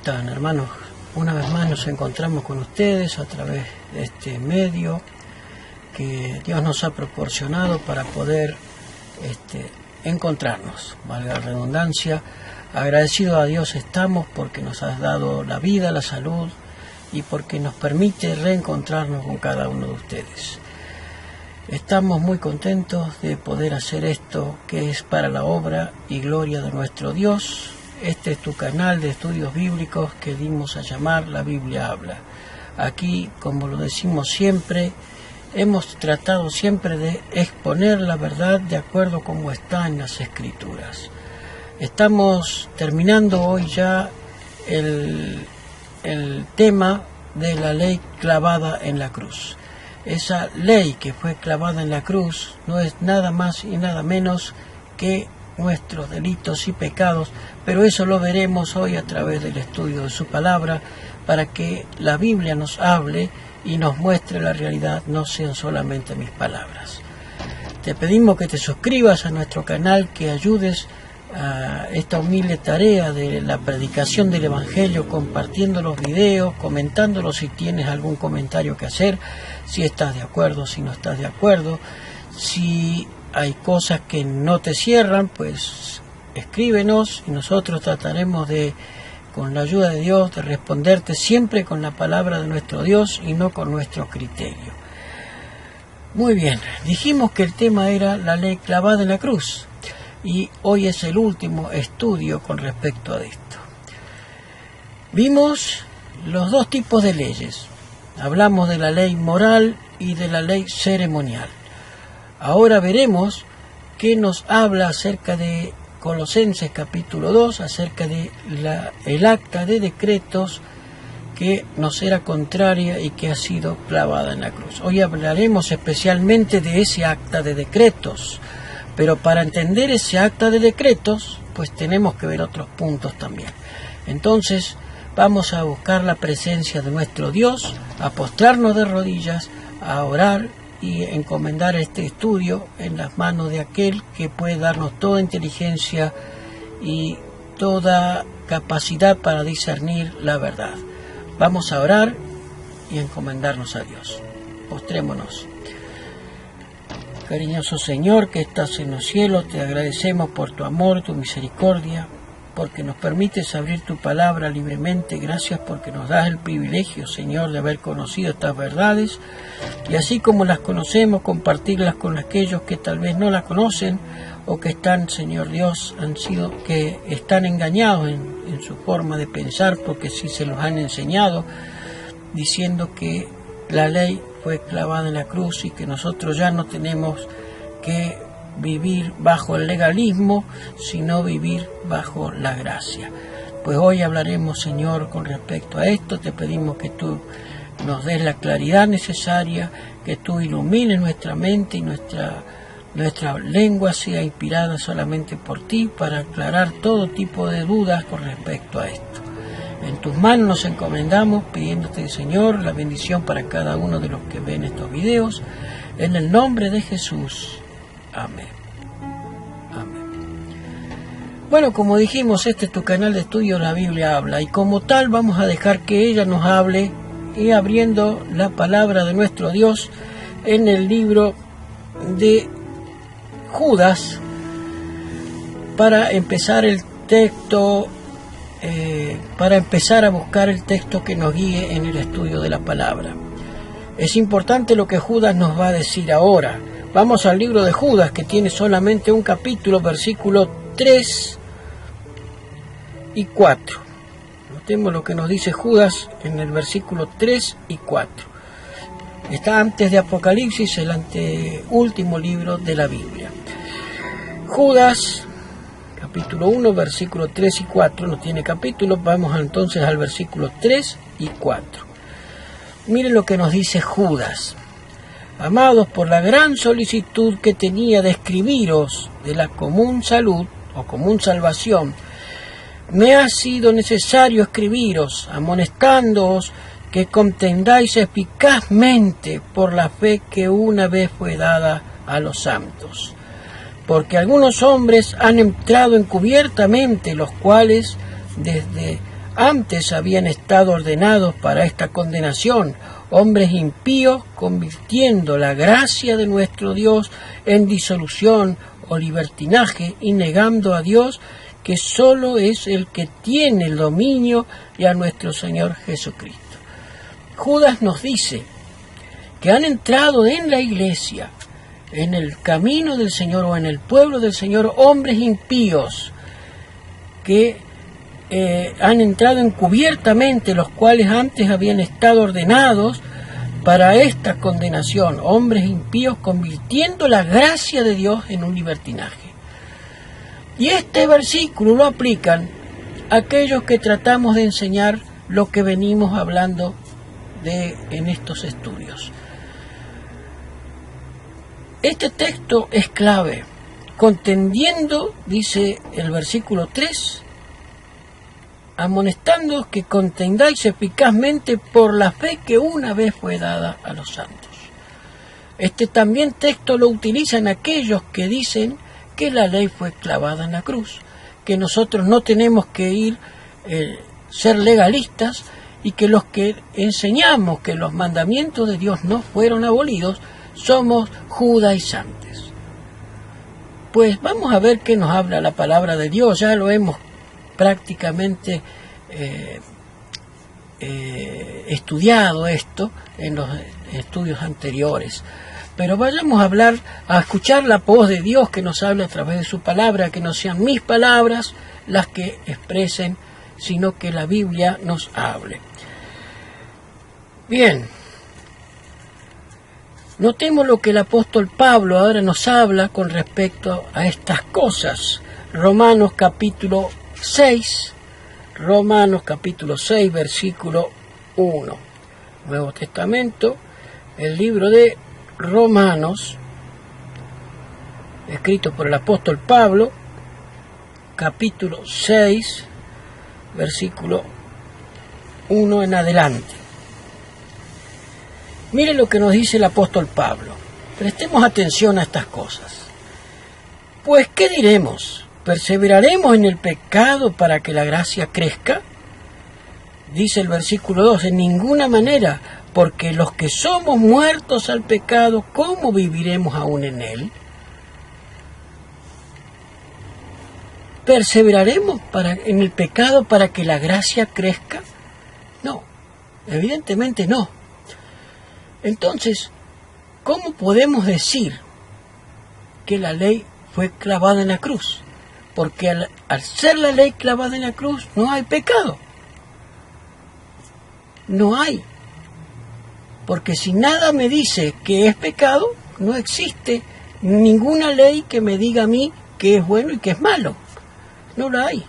están, hermanos? Una vez más nos encontramos con ustedes a través de este medio que Dios nos ha proporcionado para poder encontrarnos, valga la redundancia. Agradecidos a Dios estamos porque nos has dado la vida, la salud y porque nos permite reencontrarnos con cada uno de ustedes. Estamos muy contentos de poder hacer esto que es para la obra y gloria de nuestro Dios. Este es tu canal de estudios bíblicos que dimos a llamar La Biblia Habla. Aquí, como lo decimos siempre, hemos tratado siempre de exponer la verdad de acuerdo como está en las Escrituras. Estamos terminando hoy ya el tema de la ley clavada en la cruz. Esa ley que fue clavada en la cruz no es nada más y nada menos que nuestros delitos y pecados, pero eso lo veremos hoy a través del estudio de su palabra, para que la Biblia nos hable y nos muestre la realidad, no sean solamente mis palabras. Te pedimos que te suscribas a nuestro canal, que ayudes a esta humilde tarea de la predicación del Evangelio, compartiendo los videos, comentándolos si tienes algún comentario que hacer, si estás de acuerdo, si no estás de acuerdo, si hay cosas que no te cierran, pues escríbenos y nosotros trataremos de, con la ayuda de Dios, de responderte siempre con la palabra de nuestro Dios y no con nuestro criterio. Muy bien, dijimos que el tema era la ley clavada en la cruz y hoy es el último estudio con respecto a esto. Vimos los dos tipos de leyes. Hablamos de la ley moral y de la ley ceremonial. Ahora veremos qué nos habla acerca de Colosenses capítulo 2, acerca de el acta de decretos que nos era contraria y que ha sido clavada en la cruz. Hoy hablaremos especialmente de ese acta de decretos, pero para entender ese acta de decretos, pues tenemos que ver otros puntos también. Entonces, vamos a buscar la presencia de nuestro Dios, a postrarnos de rodillas, a orar y encomendar este estudio en las manos de aquel que puede darnos toda inteligencia y toda capacidad para discernir la verdad. Vamos a orar y encomendarnos a Dios. Postrémonos. Cariñoso Señor que estás en los cielos, te agradecemos por tu amor, tu misericordia, porque nos permites abrir tu palabra libremente. Gracias porque nos das el privilegio, Señor, de haber conocido estas verdades y así como las conocemos, compartirlas con aquellos que tal vez no las conocen o que están, Señor Dios, que están engañados en su forma de pensar, porque sí se los han enseñado, diciendo que la ley fue clavada en la cruz y que nosotros ya no tenemos que vivir bajo el legalismo, sino vivir bajo la gracia. Pues hoy hablaremos, Señor, con respecto a esto. Te pedimos que tú nos des la claridad necesaria, que tú ilumines nuestra mente y nuestra lengua sea inspirada solamente por ti para aclarar todo tipo de dudas con respecto a esto. En tus manos nos encomendamos, pidiéndote, Señor, la bendición para cada uno de los que ven estos videos. En el nombre de Jesús. Amén. Amén. Bueno, como dijimos, este es tu canal de estudio La Biblia Habla, y como tal vamos a dejar que ella nos hable y abriendo la palabra de nuestro Dios en el libro de Judas, para empezar el texto, para empezar a buscar el texto que nos guíe en el estudio de la palabra. Es importante lo que Judas nos va a decir ahora. Vamos al libro de Judas, que tiene solamente un capítulo, versículos 3 y 4. Notemos lo que nos dice Judas en el versículo 3 y 4. Está antes de Apocalipsis, el anteúltimo libro de la Biblia. Judas, capítulo 1, versículo 3 y 4, no tiene capítulo. Vamos entonces al versículo 3 y 4. Miren lo que nos dice Judas. Amados, por la gran solicitud que tenía de escribiros de la común salud o común salvación, me ha sido necesario escribiros, amonestándoos que contendáis eficazmente por la fe que una vez fue dada a los santos. Porque algunos hombres han entrado encubiertamente, los cuales desde antes habían estado ordenados para esta condenación, hombres impíos convirtiendo la gracia de nuestro Dios en disolución o libertinaje y negando a Dios, que solo es el que tiene el dominio, y a nuestro Señor Jesucristo. Judas nos dice que han entrado en la iglesia, en el camino del Señor o en el pueblo del Señor, hombres impíos que han entrado encubiertamente, los cuales antes habían estado ordenados para esta condenación, hombres impíos convirtiendo la gracia de Dios en un libertinaje. Y este versículo lo aplican aquellos que tratamos de enseñar lo que venimos hablando en estos estudios. Este texto es clave, contendiendo, dice el versículo 3, amonestándoos que contendáis eficazmente por la fe que una vez fue dada a los santos. Este también texto lo utilizan aquellos que dicen que la ley fue clavada en la cruz, que nosotros no tenemos que ser legalistas, y que los que enseñamos que los mandamientos de Dios no fueron abolidos somos judaizantes. Pues vamos a ver qué nos habla la palabra de Dios. Ya lo hemos prácticamente estudiado esto en los estudios anteriores, pero vayamos a escuchar la voz de Dios que nos habla a través de su palabra, que no sean mis palabras las que expresen, sino que la Biblia nos hable. Bien, notemos lo que el apóstol Pablo ahora nos habla con respecto a estas cosas. Romanos capítulo 6, versículo 1. Nuevo Testamento, el libro de Romanos, escrito por el apóstol Pablo, capítulo 6, versículo 1 en adelante. Mire lo que nos dice el apóstol Pablo. Prestemos atención a estas cosas. Pues, ¿qué diremos? ¿Perseveraremos en el pecado para que la gracia crezca? Dice el versículo 2, en ninguna manera, porque los que somos muertos al pecado, ¿cómo viviremos aún en él? ¿Perseveraremos en el pecado para que la gracia crezca? No, evidentemente no. Entonces, ¿cómo podemos decir que la ley fue clavada en la cruz? Porque al ser la ley clavada en la cruz no hay pecado. No hay. Porque si nada me dice que es pecado, no existe ninguna ley que me diga a mí que es bueno y que es malo. No la hay.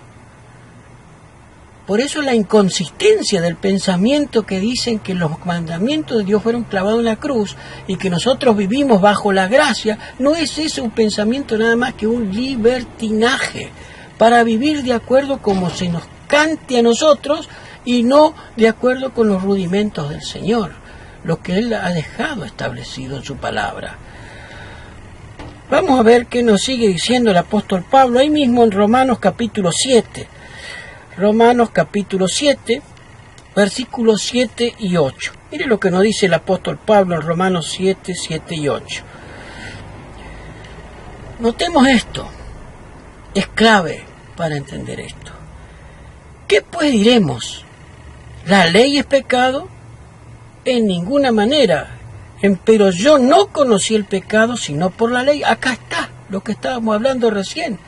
Por eso la inconsistencia del pensamiento que dicen que los mandamientos de Dios fueron clavados en la cruz y que nosotros vivimos bajo la gracia, no es ese un pensamiento nada más que un libertinaje para vivir de acuerdo como se nos cante a nosotros y no de acuerdo con los rudimentos del Señor, lo que Él ha dejado establecido en su palabra. Vamos a ver qué nos sigue diciendo el apóstol Pablo ahí mismo en Romanos capítulo 7. Romanos capítulo 7, versículos 7 y 8. Mire lo que nos dice el apóstol Pablo en Romanos 7, 7 y 8. Notemos esto. Es clave para entender esto. ¿Qué pues diremos? ¿La ley es pecado? En ninguna manera. Pero yo no conocí el pecado sino por la ley. Acá está lo que estábamos hablando recién.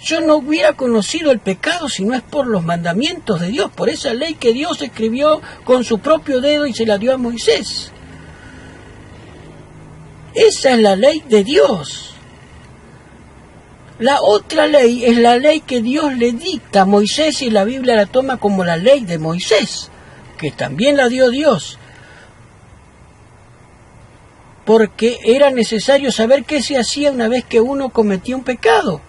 Yo no hubiera conocido el pecado si no es por los mandamientos de Dios, por esa ley que Dios escribió con su propio dedo y se la dio a Moisés. Esa es la ley de Dios. La otra ley es la ley que Dios le dicta a Moisés y la Biblia la toma como la ley de Moisés, que también la dio Dios. Porque era necesario saber qué se hacía una vez que uno cometía un pecado.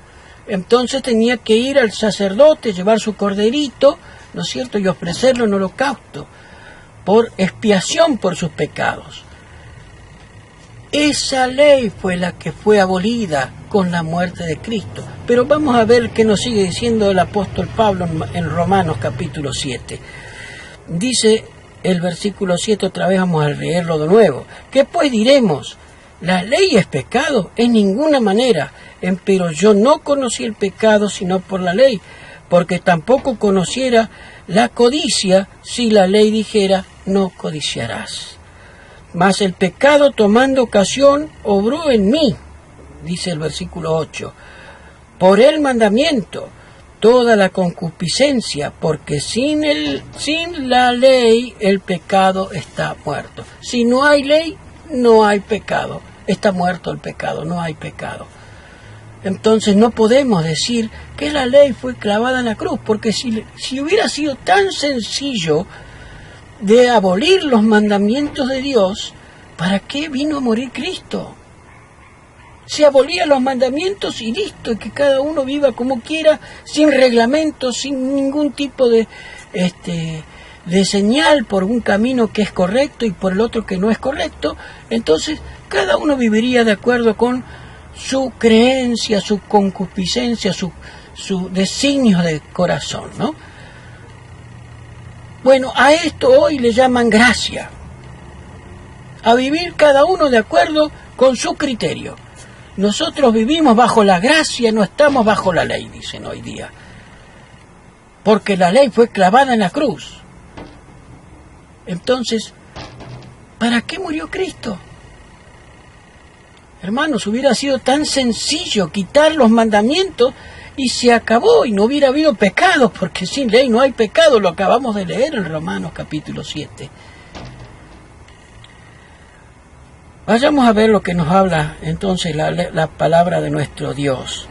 Entonces tenía que ir al sacerdote, llevar su corderito, ¿no es cierto?, y ofrecerlo en holocausto, por expiación por sus pecados. Esa ley fue la que fue abolida con la muerte de Cristo. Pero vamos a ver qué nos sigue diciendo el apóstol Pablo en Romanos capítulo 7. Dice el versículo 7, otra vez vamos a leerlo de nuevo. ¿Qué pues diremos? ¿La ley es pecado? En ninguna manera. Empero yo no conocí el pecado sino por la ley, porque tampoco conociera la codicia si la ley dijera, no codiciarás. Mas el pecado tomando ocasión obró en mí, dice el versículo 8, por el mandamiento, toda la concupiscencia, porque sin la ley el pecado está muerto. Si no hay ley, no hay pecado. Está muerto el pecado, no hay pecado. Entonces no podemos decir que la ley fue clavada en la cruz, porque si hubiera sido tan sencillo de abolir los mandamientos de Dios, ¿para qué vino a morir Cristo? Se abolían los mandamientos y listo, y que cada uno viva como quiera, sin reglamentos, sin ningún tipo de señal por un camino que es correcto y por el otro que no es correcto. Entonces cada uno viviría de acuerdo con su creencia, su concupiscencia, su designio de corazón, ¿no? Bueno, a esto hoy le llaman gracia, a vivir cada uno de acuerdo con su criterio. Nosotros vivimos bajo la gracia, no estamos bajo la ley, dicen hoy día, porque la ley fue clavada en la cruz. Entonces, ¿para qué murió Cristo? Hermanos, hubiera sido tan sencillo quitar los mandamientos y se acabó y no hubiera habido pecado, porque sin ley no hay pecado, lo acabamos de leer en Romanos capítulo 7. Vayamos a ver lo que nos habla entonces la palabra de nuestro Dios.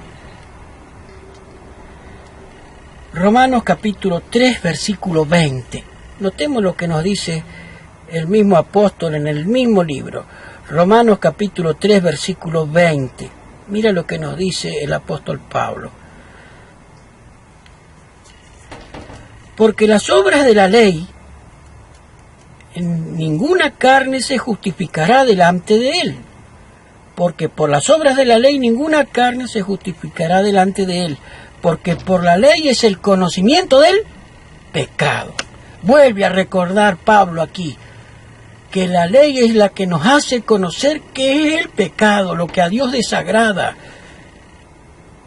Romanos capítulo 3, versículo 20. Notemos lo que nos dice el mismo apóstol en el mismo libro. Romanos capítulo 3, versículo 20. Mira lo que nos dice el apóstol Pablo. Porque las obras de la ley, en ninguna carne se justificará delante de él. Porque por las obras de la ley ninguna carne se justificará delante de él. Porque por la ley es el conocimiento del pecado. Vuelve a recordar Pablo aquí que la ley es la que nos hace conocer qué es el pecado, lo que a Dios desagrada,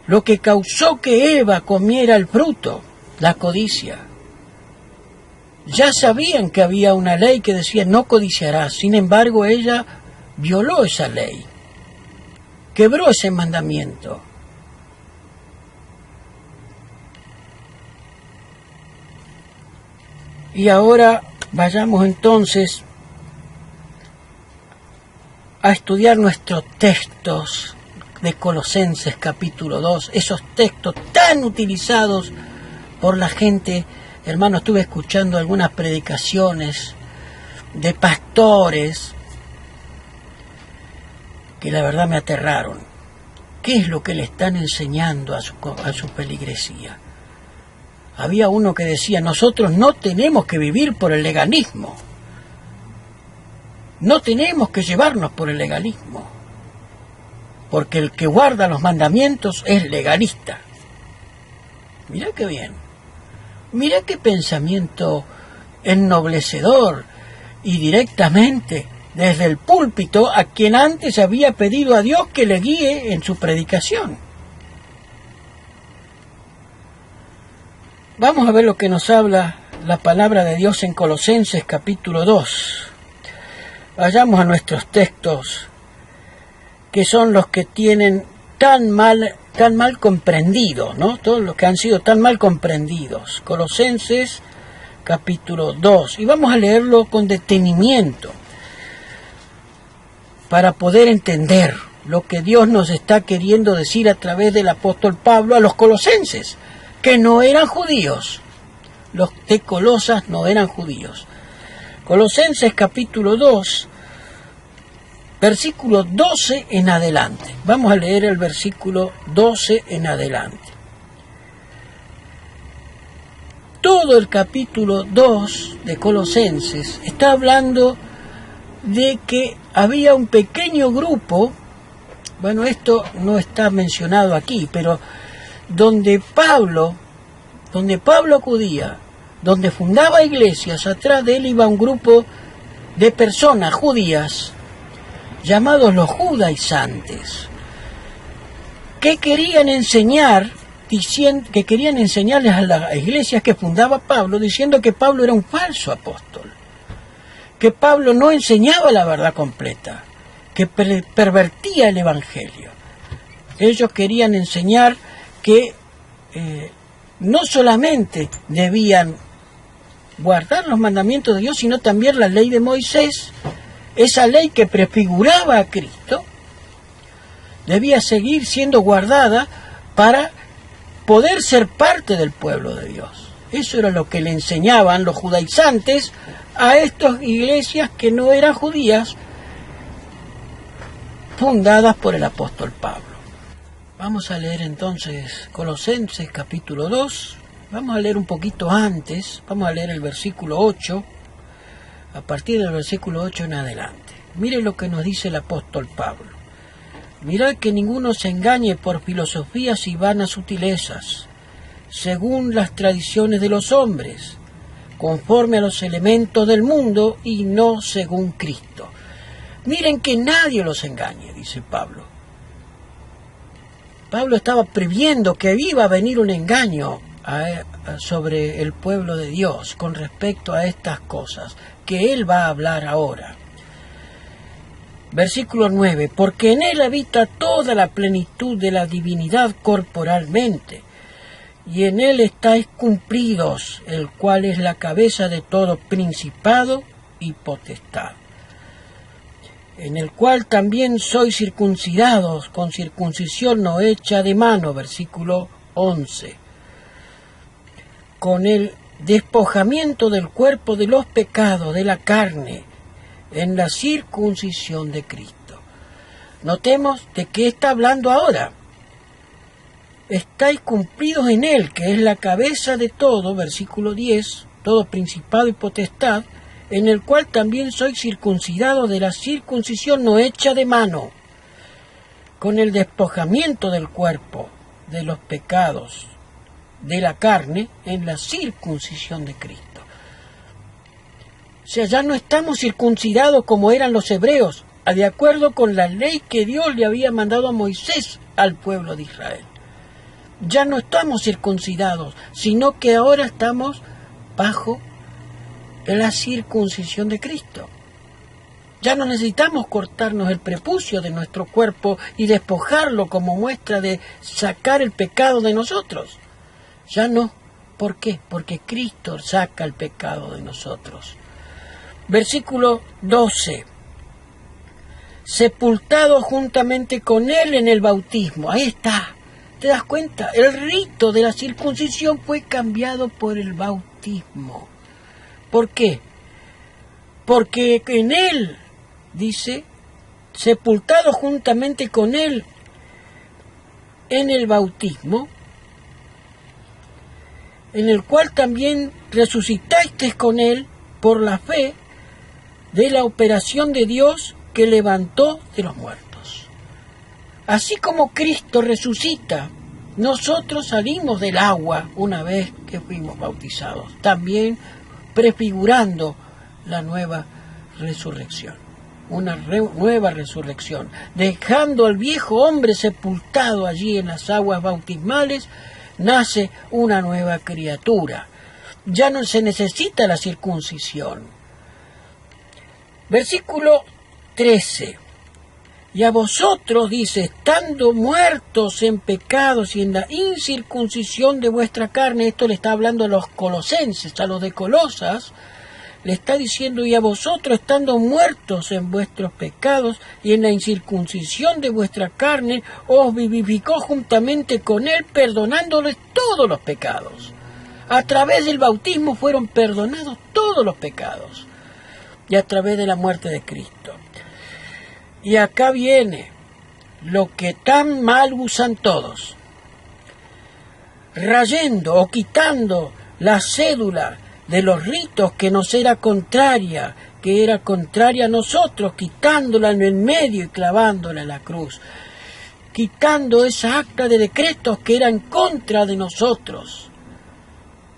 lo que causó que Eva comiera el fruto, la codicia. Ya sabían que había una ley que decía no codiciarás, sin embargo ella violó esa ley, quebró ese mandamiento. Y ahora vayamos entonces a estudiar nuestros textos de Colosenses capítulo 2, esos textos tan utilizados por la gente. Hermano, estuve escuchando algunas predicaciones de pastores que la verdad me aterraron. ¿Qué es lo que le están enseñando a su feligresía? Había uno que decía, nosotros no tenemos que vivir por el legalismo. No tenemos que llevarnos por el legalismo, porque el que guarda los mandamientos es legalista. Mirá qué bien, mirá qué pensamiento ennoblecedor y directamente desde el púlpito a quien antes había pedido a Dios que le guíe en su predicación. Vamos a ver lo que nos habla la palabra de Dios en Colosenses capítulo 2. Vayamos a nuestros textos, que son los que tienen tan mal comprendidos, ¿no? Todos los que han sido tan mal comprendidos. Colosenses capítulo 2. Y vamos a leerlo con detenimiento para poder entender lo que Dios nos está queriendo decir a través del apóstol Pablo a los colosenses, que no eran judíos. Los de Colosas no eran judíos. Colosenses capítulo 2, versículo 12 en adelante. Vamos a leer el versículo 12 en adelante. Todo el capítulo 2 de Colosenses está hablando de que había un pequeño grupo, bueno, esto no está mencionado aquí, pero donde Pablo acudía, donde fundaba iglesias, atrás de él iba un grupo de personas judías llamados los judaizantes, que querían enseñarles a las iglesias que fundaba Pablo, diciendo que Pablo era un falso apóstol, que Pablo no enseñaba la verdad completa, que pervertía el evangelio. Ellos querían enseñar que no solamente debían guardar los mandamientos de Dios, sino también la ley de Moisés, esa ley que prefiguraba a Cristo, debía seguir siendo guardada para poder ser parte del pueblo de Dios. Eso era lo que le enseñaban los judaizantes a estas iglesias que no eran judías, fundadas por el apóstol Pablo. Vamos a leer entonces Colosenses capítulo 2, vamos a leer un poquito antes, vamos a leer el versículo 8, a partir del versículo 8 en adelante. Mire lo que nos dice el apóstol Pablo. Mirad que ninguno se engañe por filosofías y vanas sutilezas, según las tradiciones de los hombres, conforme a los elementos del mundo y no según Cristo. Miren que nadie los engañe, dice Pablo. Pablo estaba previendo que iba a venir un engaño sobre el pueblo de Dios con respecto a estas cosas que él va a hablar ahora. Versículo 9, porque en él habita toda la plenitud de la divinidad corporalmente, y en él estáis cumplidos, el cual es la cabeza de todo principado y potestad, en el cual también sois circuncidados con circuncisión no hecha de mano, versículo 11, con el despojamiento del cuerpo de los pecados de la carne, en la circuncisión de Cristo. Notemos de qué está hablando ahora. Estáis cumplidos en él, que es la cabeza de todo, versículo 10, todo principado y potestad, en el cual también sois circuncidados de la circuncisión no hecha de mano, con el despojamiento del cuerpo de los pecados de la carne, en la circuncisión de Cristo. O sea, ya no estamos circuncidados como eran los hebreos, de acuerdo con la ley que Dios le había mandado a Moisés al pueblo de Israel. Ya no estamos circuncidados, sino que ahora estamos bajo la circuncisión de Cristo. Ya no necesitamos cortarnos el prepucio de nuestro cuerpo y despojarlo como muestra de sacar el pecado de nosotros. Ya no. ¿Por qué? Porque Cristo saca el pecado de nosotros. Versículo 12. Sepultado juntamente con él en el bautismo. Ahí está. ¿Te das cuenta? El rito de la circuncisión fue cambiado por el bautismo. ¿Por qué? Porque en él, dice, sepultado juntamente con él en el bautismo, en el cual también resucitasteis con él por la fe de la operación de Dios que levantó de los muertos. Así como Cristo resucita, nosotros salimos del agua una vez que fuimos bautizados, también prefigurando la nueva resurrección, una nueva resurrección, dejando al viejo hombre sepultado allí en las aguas bautismales, nace una nueva criatura. Ya no se necesita la circuncisión. Versículo 13. Y a vosotros, dice, estando muertos en pecados y en la incircuncisión de vuestra carne, esto le está hablando a los colosenses, a los de Colosas, le está diciendo, y a vosotros, estando muertos en vuestros pecados y en la incircuncisión de vuestra carne, os vivificó juntamente con él, perdonándoles todos los pecados. A través del bautismo fueron perdonados todos los pecados, y a través de la muerte de Cristo. Y acá viene lo que tan mal usan todos, rayendo o quitando la cédula de los ritos que nos era contraria, que era contraria a nosotros, quitándola en el medio y clavándola en la cruz. quitando esa acta de decretos que era en contra de nosotros,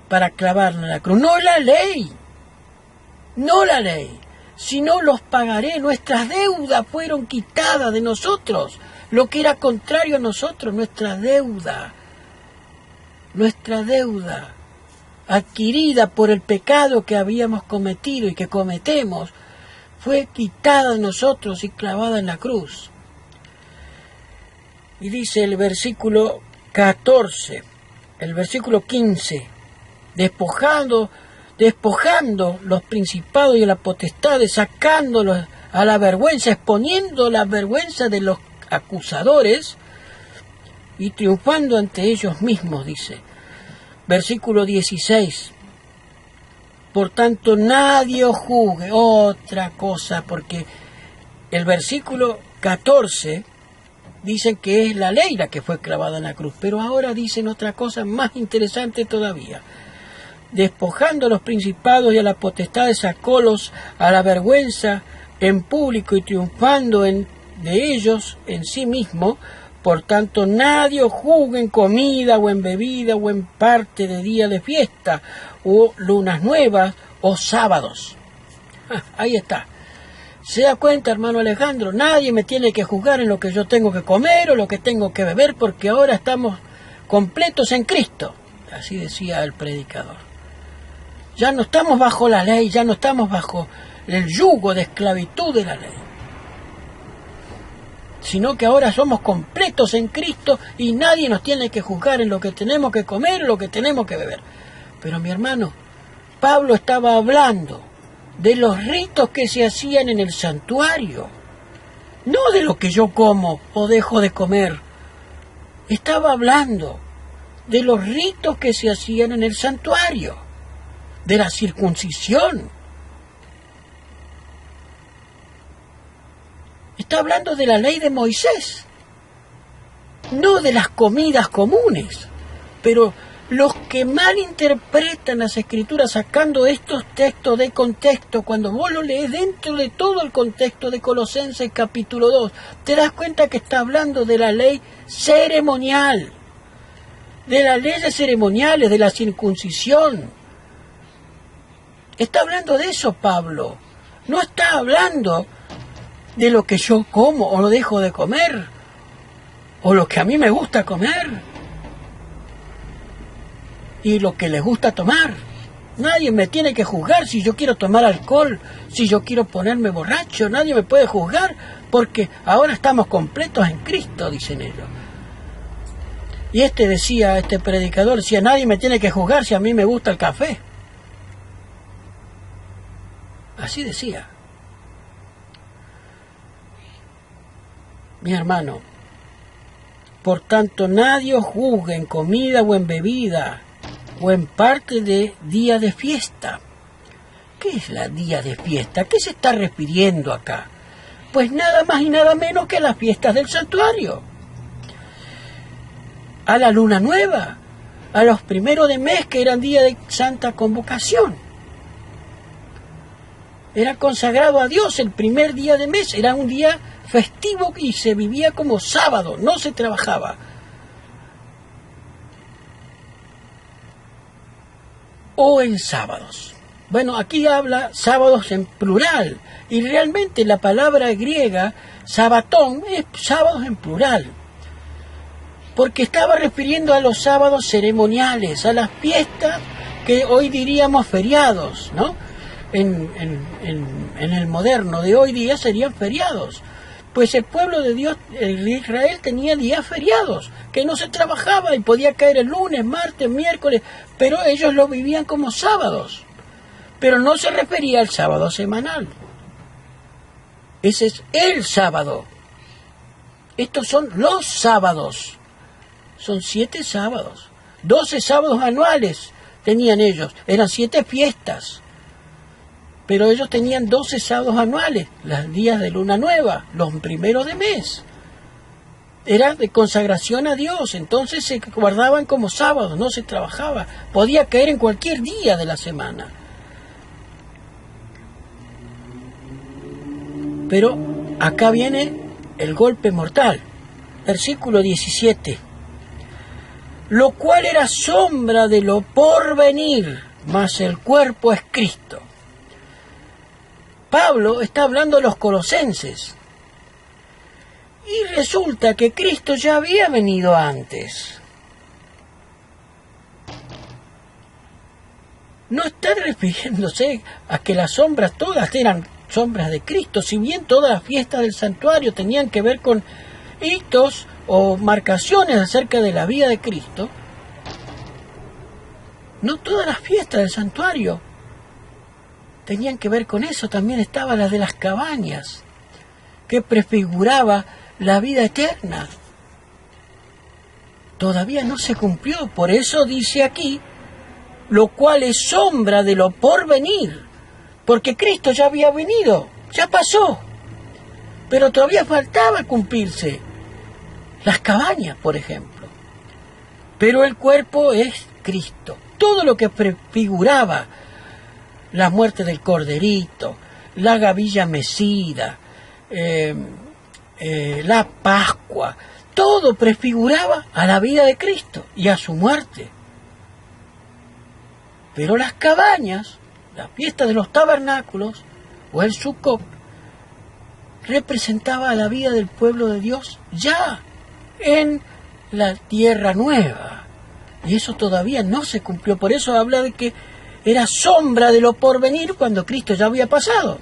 para clavarla en la cruz. No la ley, no la ley, sino los pagaré. Nuestras deudas fueron quitadas de nosotros, lo que era contrario a nosotros, nuestra deuda adquirida por el pecado que habíamos cometido y que cometemos, fue quitada de nosotros y clavada en la cruz. Y dice el versículo 14, el versículo 15, despojando los principados y las potestades, sacándolos a la vergüenza, exponiendo la vergüenza de los acusadores y triunfando ante ellos mismos, dice. Versículo 16. Por tanto, nadie os juzgue. Otra cosa, porque el versículo 14 dicen que es la ley la que fue clavada en la cruz, pero ahora dicen otra cosa más interesante todavía. Despojando a los principados y a las potestades, sacólos a la vergüenza en público y triunfando de ellos en sí mismo. Por tanto, nadie os juzgue en comida o en bebida o en parte de día de fiesta o lunas nuevas o sábados. Ahí está. ¿Se da cuenta, hermano Alejandro? Nadie me tiene que juzgar en lo que yo tengo que comer o lo que tengo que beber, porque ahora estamos completos en Cristo. Así decía el predicador. Ya no estamos bajo la ley, ya no estamos bajo el yugo de esclavitud de la ley, sino que ahora somos completos en Cristo y nadie nos tiene que juzgar en lo que tenemos que comer o lo que tenemos que beber. Pero mi hermano, Pablo estaba hablando de los ritos que se hacían en el santuario, no de lo que yo como o dejo de comer. Estaba hablando de los ritos que se hacían en el santuario, de la circuncisión. Está hablando de la ley de Moisés, no de las comidas comunes. Pero los que malinterpretan las Escrituras sacando estos textos de contexto, cuando vos lo lees dentro de todo el contexto de Colosenses capítulo 2, te das cuenta que está hablando de la ley ceremonial, de las leyes ceremoniales, de la circuncisión. Está hablando de eso Pablo, no está hablando de lo que yo como o lo dejo de comer, o lo que a mí me gusta comer, y lo que les gusta tomar. Nadie me tiene que juzgar si yo quiero tomar alcohol, si yo quiero ponerme borracho, nadie me puede juzgar, porque ahora estamos completos en Cristo, dicen ellos. Y este predicador decía, nadie me tiene que juzgar si a mí me gusta el café. Así decía. Mi hermano, por tanto, nadie os juzgue en comida o en bebida, o en parte de día de fiesta. ¿Qué es la día de fiesta? ¿A qué se está refiriendo acá? Pues nada más y nada menos que a las fiestas del santuario, a la luna nueva, a los primeros de mes, que eran día de santa convocación. Era consagrado a Dios el primer día de mes, era un día festivo y se vivía como sábado, no se trabajaba. O en sábados. Bueno, aquí habla sábados en plural, y realmente la palabra griega sabatón es sábados en plural, porque estaba refiriendo a los sábados ceremoniales, a las fiestas que hoy diríamos feriados, ¿no? En el moderno de hoy día serían feriados. Pues el pueblo de Dios, el de Israel, tenía días feriados, que no se trabajaba y podía caer el lunes, martes, miércoles, pero ellos lo vivían como sábados. Pero no se refería al sábado semanal. Ese es el sábado. Estos son los sábados. Son 7 sábados. 12 sábados anuales tenían ellos. Eran 7 fiestas. Pero ellos tenían 12 sábados anuales, los días de luna nueva, los primeros de mes. Era de consagración a Dios, entonces se guardaban como sábados, no se trabajaba. Podía caer en cualquier día de la semana. Pero acá viene el golpe mortal. versículo 17. Lo cual era sombra de lo porvenir, mas el cuerpo es Cristo. Pablo está hablando a los colosenses. Y resulta que Cristo ya había venido antes. No está refiriéndose a que las sombras todas eran sombras de Cristo, si bien todas las fiestas del santuario tenían que ver con hitos o marcaciones acerca de la vida de Cristo. No todas las fiestas del santuario tenían que ver con eso, también estaban las de las cabañas, que prefiguraba la vida eterna. Todavía no se cumplió, por eso dice aquí, lo cual es sombra de lo porvenir, porque Cristo ya había venido, ya pasó, pero todavía faltaba cumplirse las cabañas, por ejemplo. Pero el cuerpo es Cristo. Todo lo que prefiguraba la muerte del corderito, la gavilla mecida, la Pascua, todo prefiguraba a la vida de Cristo y a su muerte. Pero las cabañas, la fiesta de los tabernáculos o el Sukkot, representaba la vida del pueblo de Dios ya en la tierra nueva. Y eso todavía no se cumplió. Por eso habla de que era sombra de lo porvenir cuando Cristo ya había pasado.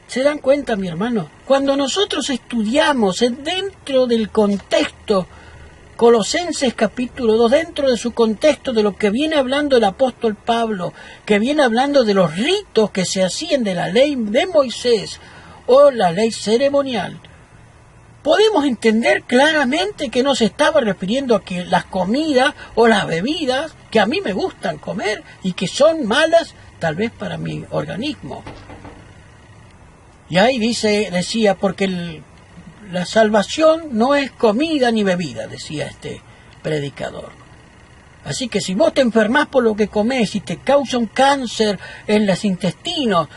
¿Se dan cuenta, mi hermano? Cuando nosotros estudiamos dentro del contexto Colosenses capítulo 2, dentro de su contexto de lo que viene hablando el apóstol Pablo, que viene hablando de los ritos que se hacían de la ley de Moisés o la ley ceremonial, podemos entender claramente que no se estaba refiriendo a que las comidas o las bebidas que a mí me gustan comer y que son malas tal vez para mi organismo. Y ahí decía, porque la salvación no es comida ni bebida, decía este predicador. Así que si vos te enfermás por lo que comés y te causa un cáncer en los intestinos,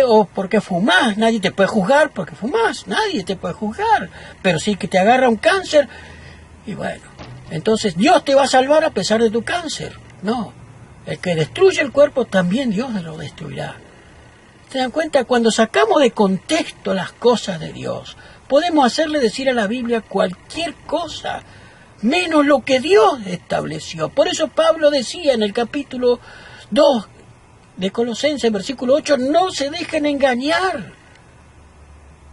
o porque fumás, nadie te puede juzgar porque fumás, nadie te puede juzgar. Pero sí que te agarra un cáncer, y bueno, entonces Dios te va a salvar a pesar de tu cáncer. No, el que destruye el cuerpo también Dios lo destruirá. ¿Se dan cuenta? Cuando sacamos de contexto las cosas de Dios, podemos hacerle decir a la Biblia cualquier cosa, menos lo que Dios estableció. Por eso Pablo decía en el capítulo 2 de Colosenses, versículo 8, no se dejen engañar,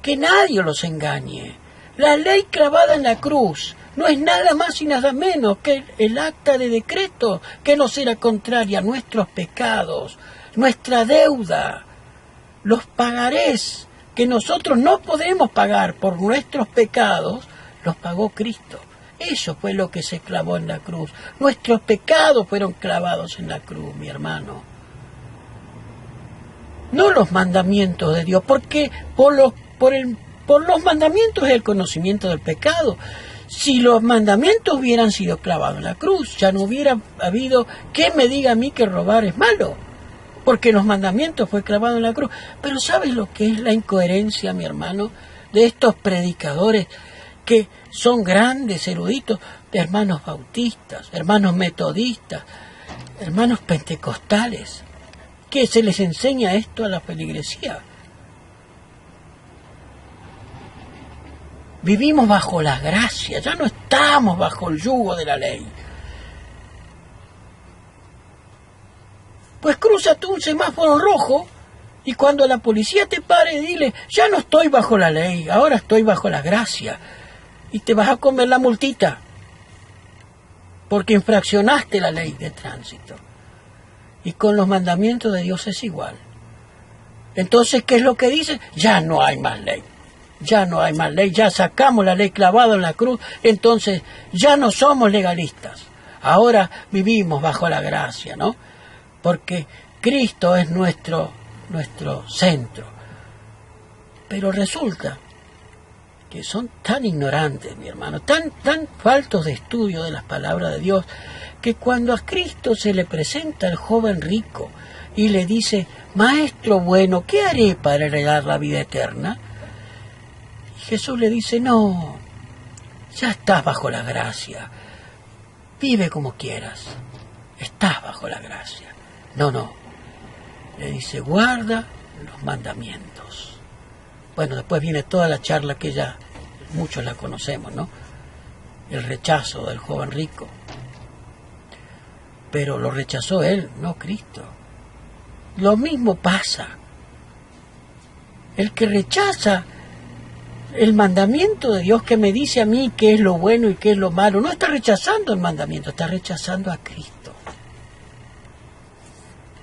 que nadie los engañe. La ley clavada en la cruz no es nada más y nada menos que el acta de decreto que nos era contraria a nuestros pecados, nuestra deuda, los pagarés que nosotros no podemos pagar por nuestros pecados, los pagó Cristo. Eso fue lo que se clavó en la cruz. Nuestros pecados fueron clavados en la cruz, mi hermano. No los mandamientos de Dios, porque por los mandamientos es el conocimiento del pecado. Si los mandamientos hubieran sido clavados en la cruz, ya no hubiera habido que me diga a mí que robar es malo, porque los mandamientos fue clavado en la cruz. Pero ¿sabes lo que es la incoherencia, mi hermano, de estos predicadores que son grandes eruditos, de hermanos bautistas, hermanos metodistas, hermanos pentecostales, que se les enseña esto a la feligresía? Vivimos bajo la gracia, ya no estamos bajo el yugo de la ley. Pues cruza tú un semáforo rojo y cuando la policía te pare, dile, ya no estoy bajo la ley, ahora estoy bajo la gracia. Y te vas a comer la multita, porque infraccionaste la ley de tránsito. Y con los mandamientos de Dios es igual. Entonces, ¿qué es lo que dice? Ya no hay más ley. Ya no hay más ley, ya sacamos la ley clavada en la cruz, entonces ya no somos legalistas. Ahora vivimos bajo la gracia, ¿no? Porque Cristo es nuestro centro. Pero resulta que son tan ignorantes, mi hermano, tan faltos de estudio de las palabras de Dios, que cuando a Cristo se le presenta el joven rico, y le dice: Maestro bueno, ¿qué haré para heredar la vida eterna? Y Jesús le dice: no, ya estás bajo la gracia, vive como quieras, estás bajo la gracia. No, le dice: guarda los mandamientos. Bueno, después viene toda la charla que ya muchos la conocemos, ¿no? El rechazo del joven rico. Pero lo rechazó él, no Cristo. Lo mismo pasa. El que rechaza el mandamiento de Dios, que me dice a mí qué es lo bueno y qué es lo malo, no está rechazando el mandamiento, está rechazando a Cristo.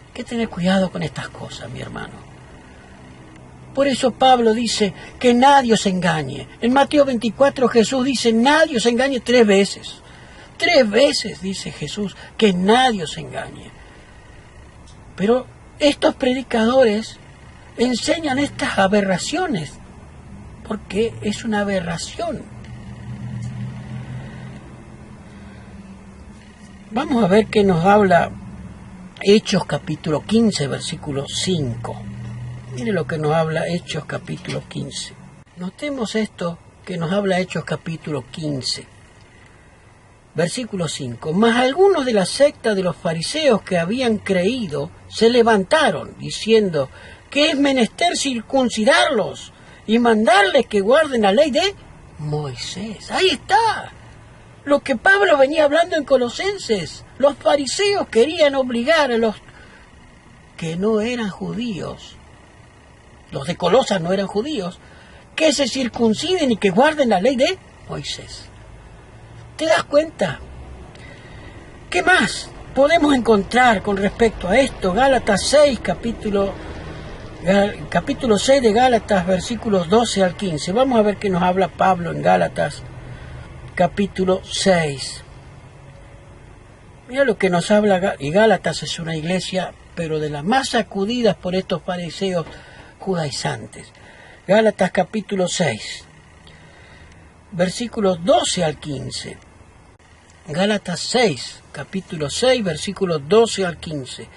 Hay que tener cuidado con estas cosas, mi hermano. Por eso Pablo dice que nadie os engañe. En Mateo 24 Jesús dice: nadie os engañe 3 veces. 3 veces dice Jesús que nadie os engañe. Pero estos predicadores enseñan estas aberraciones, porque es una aberración. Vamos a ver qué nos habla Hechos capítulo 15, versículo 5. Mire lo que nos habla Hechos capítulo 15. Notemos esto que nos habla Hechos capítulo 15. Versículo 5. Mas algunos de la secta de los fariseos que habían creído se levantaron, diciendo que es menester circuncidarlos y mandarles que guarden la ley de Moisés. Ahí está lo que Pablo venía hablando en Colosenses. Los fariseos querían obligar a los que no eran judíos, los de Colosas no eran judíos, que se circunciden y que guarden la ley de Moisés. ¿Te das cuenta? ¿Qué más podemos encontrar con respecto a esto? Gálatas 6, capítulo 6 de Gálatas, versículos 12 al 15. Vamos a ver qué nos habla Pablo en Gálatas, capítulo 6. Mira lo que nos habla, y Gálatas es una iglesia, pero de las más sacudidas por estos fariseos judaizantes. Gálatas capítulo 6, versículos 12 al 15. Gálatas 6, capítulo 6, versículos 12 al 15.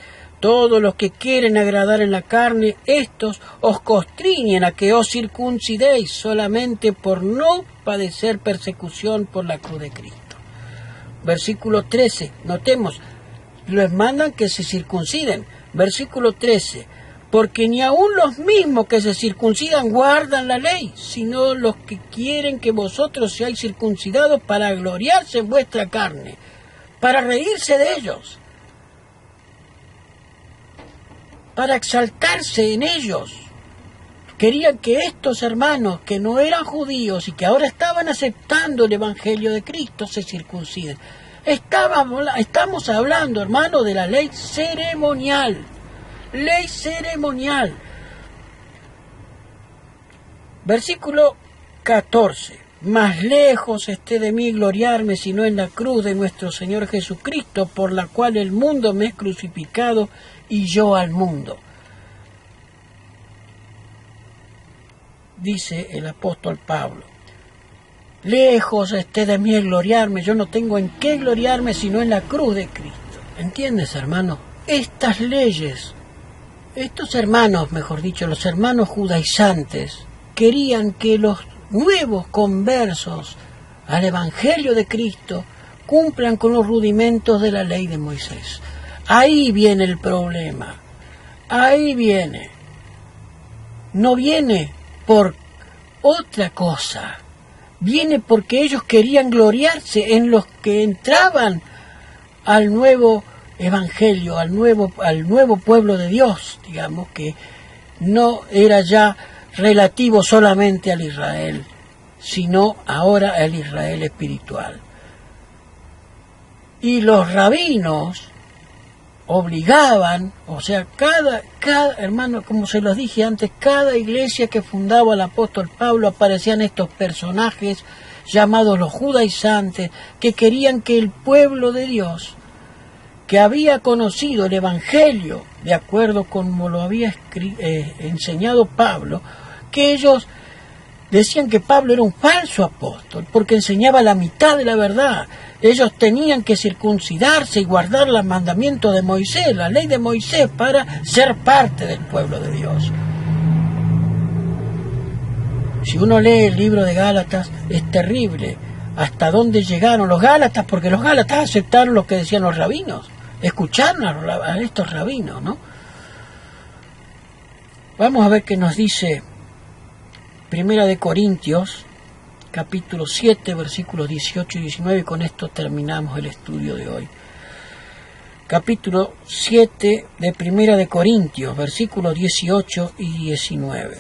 Todos los que quieren agradar en la carne, estos os constriñen a que os circuncidéis solamente por no padecer persecución por la cruz de Cristo. Versículo 13, notemos, les mandan que se circunciden. Versículo 13, porque ni aun los mismos que se circuncidan guardan la ley, sino los que quieren que vosotros seáis circuncidados para gloriarse en vuestra carne, para reírse de ellos, para exaltarse en ellos. Querían que estos hermanos que no eran judíos y que ahora estaban aceptando el Evangelio de Cristo se circunciden. Estamos hablando, hermano, de la ley ceremonial. Ley ceremonial. Versículo 14. Más lejos esté de mí gloriarme, sino en la cruz de nuestro Señor Jesucristo, por la cual el mundo me es crucificado y yo al mundo. Dice el apóstol Pablo: lejos esté de mí el gloriarme, yo no tengo en qué gloriarme sino en la cruz de Cristo. ¿Entiendes, hermano? Estas leyes, estos hermanos, mejor dicho, los hermanos judaizantes, querían que los nuevos conversos al Evangelio de Cristo cumplan con los rudimentos de la ley de Moisés. Ahí viene el problema, ahí viene. No viene por otra cosa, viene porque ellos querían gloriarse en los que entraban al nuevo Evangelio, al nuevo pueblo de Dios, digamos, que no era ya relativo solamente al Israel, sino ahora al Israel espiritual. Y los rabinos obligaban, o sea, cada hermano, como se los dije antes, cada iglesia que fundaba el apóstol Pablo aparecían estos personajes llamados los judaizantes, que querían que el pueblo de Dios, que había conocido el Evangelio de acuerdo con como lo había enseñado Pablo, que ellos Decían que Pablo era un falso apóstol porque enseñaba la mitad de la verdad. Ellos tenían que circuncidarse y guardar los mandamientos de Moisés, la ley de Moisés, para ser parte del pueblo de Dios. Si uno lee el libro de Gálatas, es terrible hasta dónde llegaron los Gálatas, porque los Gálatas aceptaron lo que decían los rabinos, escucharon a estos rabinos, ¿no? Vamos a ver qué nos dice Primera de Corintios, capítulo 7, versículos 18 y 19, y con esto terminamos el estudio de hoy. Capítulo 7 de Primera de Corintios, versículos 18 y 19.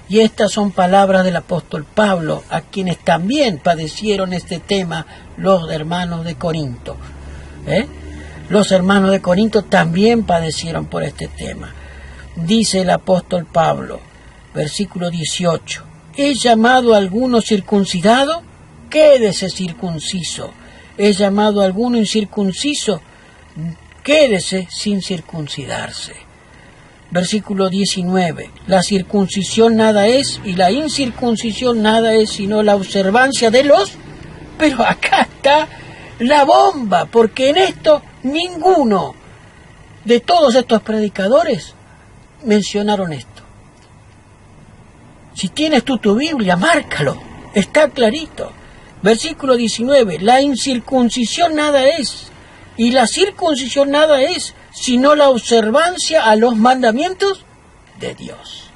Y estas son palabras del apóstol Pablo, a quienes también padecieron este tema los hermanos de Corinto. Los hermanos de Corinto también padecieron por este tema. Dice el apóstol Pablo, versículo 18, ¿he llamado a alguno circuncidado? Quédese circunciso. ¿He llamado a alguno incircunciso? Quédese sin circuncidarse. Versículo 19, la circuncisión nada es y la incircuncisión nada es sino la observancia de los... Pero acá está la bomba, porque en esto ninguno de todos estos predicadores mencionaron esto. Si tienes tú tu Biblia, márcalo, está clarito. Versículo 19, la incircuncisión nada es y la circuncisión nada es sino la observancia a los mandamientos de Dios.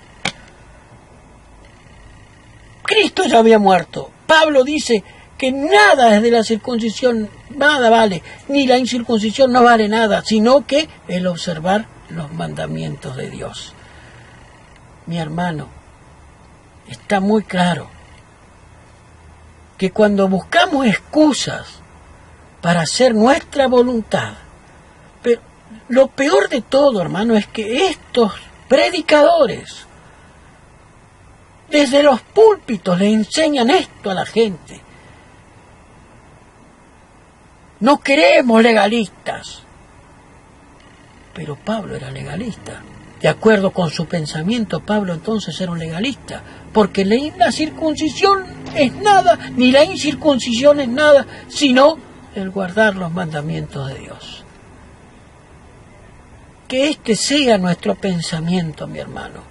Cristo ya había muerto. Pablo dice que nada es de la circuncisión, nada vale, ni la incircuncisión no vale nada, sino que el observar los mandamientos de Dios. Mi hermano, está muy claro que cuando buscamos excusas para hacer nuestra voluntad, pero lo peor de todo, hermano, es que estos predicadores desde los púlpitos le enseñan esto a la gente. No queremos legalistas. Pero Pablo era legalista. De acuerdo con su pensamiento, Pablo entonces era un legalista, porque la circuncisión es nada, ni la incircuncisión es nada, sino el guardar los mandamientos de Dios. Que este sea nuestro pensamiento, mi hermano.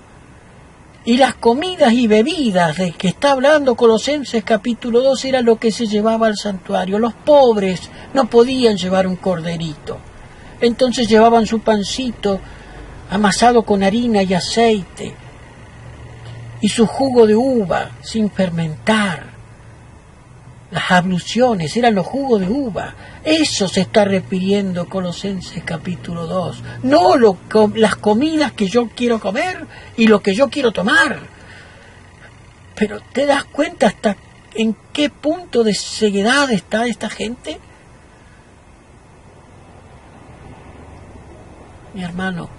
Y las comidas y bebidas de que está hablando Colosenses capítulo 2 era lo que se llevaba al santuario. Los pobres no podían llevar un corderito. Entonces llevaban su pancito amasado con harina y aceite y su jugo de uva sin fermentar. Las abluciones eran los jugos de uva. Eso se está refiriendo Colosenses capítulo 2. No las comidas que yo quiero comer y lo que yo quiero tomar. Pero ¿te das cuenta hasta en qué punto de ceguedad está esta gente? Mi hermano,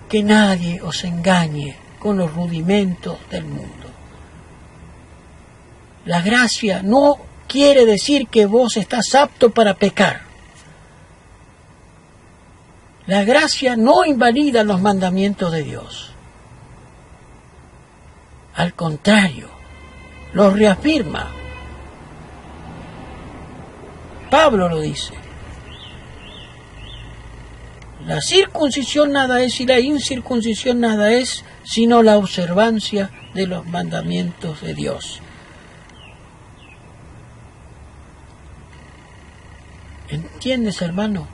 que nadie os engañe con los rudimentos del mundo. La gracia no quiere decir que vos estás apto para pecar. La gracia no invalida los mandamientos de Dios. Al contrario, los reafirma. Pablo lo dice. La circuncisión nada es y la incircuncisión nada es, sino la observancia de los mandamientos de Dios. ¿Entiendes, hermano?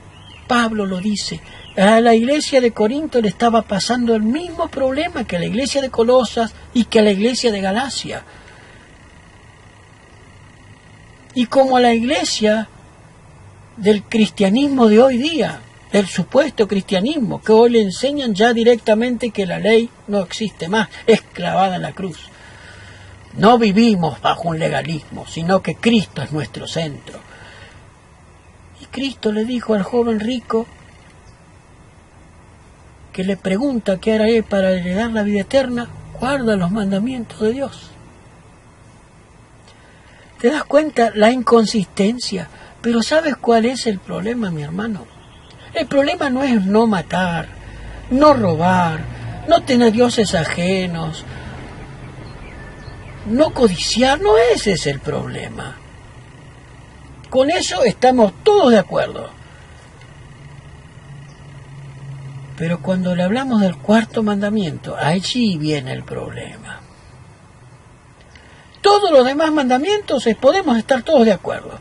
Pablo lo dice. A la iglesia de Corinto le estaba pasando el mismo problema que a la iglesia de Colosas y que a la iglesia de Galacia. Y como a la iglesia del cristianismo de hoy día, del supuesto cristianismo, que hoy le enseñan ya directamente que la ley no existe más, es clavada en la cruz. No vivimos bajo un legalismo, sino que Cristo es nuestro centro. Y Cristo le dijo al joven rico, que le pregunta qué hará él para heredar la vida eterna, guarda los mandamientos de Dios. ¿Te das cuenta la inconsistencia? Pero ¿sabes cuál es el problema, mi hermano? El problema no es no matar, no robar, no tener dioses ajenos, no codiciar, no ese es el problema. Con eso estamos todos de acuerdo. Pero cuando le hablamos del cuarto mandamiento, allí viene el problema. Todos los demás mandamientos podemos estar todos de acuerdo.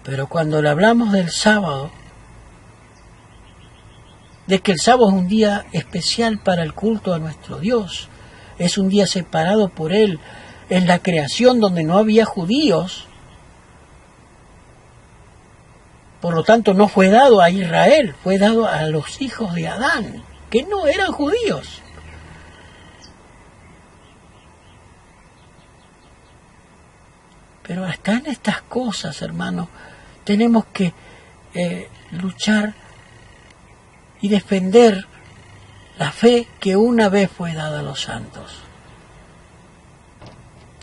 Pero cuando le hablamos del sábado, de que el sábado es un día especial para el culto a nuestro Dios, es un día separado por Él, en la creación donde no había judíos, por lo tanto no fue dado a Israel, fue dado a los hijos de Adán, que no eran judíos. Pero hasta en estas cosas, hermanos, tenemos que luchar y defender la fe que una vez fue dada a los santos.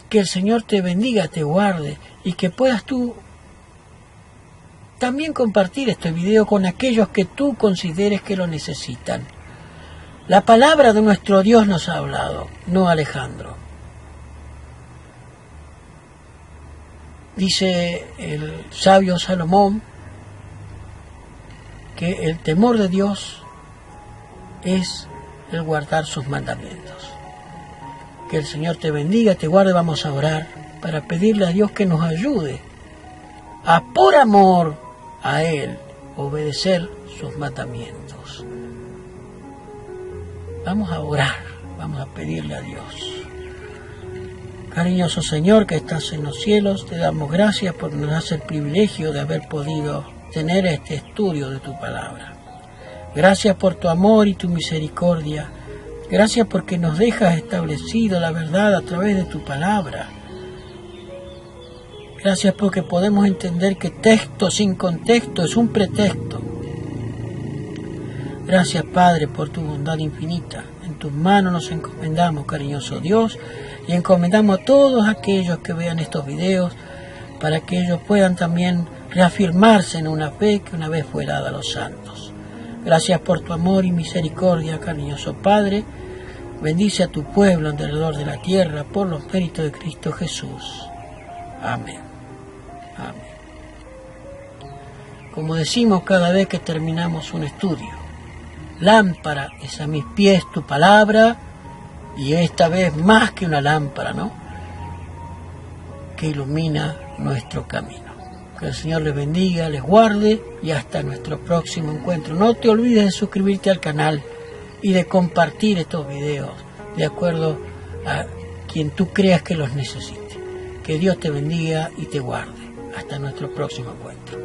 Que el Señor te bendiga, te guarde y que puedas tú también compartir este video con aquellos que tú consideres que lo necesitan. La palabra de nuestro Dios nos ha hablado, no Alejandro. Dice el sabio Salomón que el temor de Dios es el guardar sus mandamientos. Que el Señor te bendiga, te guarde. Vamos a orar para pedirle a Dios que nos ayude a, por amor a Él, obedecer sus mandamientos. Vamos a orar, vamos a pedirle a Dios. Cariñoso Señor que estás en los cielos, te damos gracias por nos das el privilegio de haber podido tener este estudio de tu palabra. Gracias por tu amor y tu misericordia. Gracias porque nos dejas establecido la verdad a través de tu palabra. Gracias porque podemos entender que texto sin contexto es un pretexto. Gracias, Padre, por tu bondad infinita. En tus manos nos encomendamos, cariñoso Dios, y encomendamos a todos aquellos que vean estos videos para que ellos puedan también reafirmarse en una fe que una vez fue dada a los santos. Gracias por tu amor y misericordia, cariñoso Padre. Bendice a tu pueblo alrededor de la tierra por los méritos de Cristo Jesús. Amén. Amén. Como decimos cada vez que terminamos un estudio, lámpara es a mis pies tu palabra, y esta vez más que una lámpara, ¿no?, que ilumina nuestro camino. Que el Señor les bendiga, les guarde y hasta nuestro próximo encuentro. No te olvides de suscribirte al canal y de compartir estos videos de acuerdo a quien tú creas que los necesite. Que Dios te bendiga y te guarde. Hasta nuestro próximo encuentro.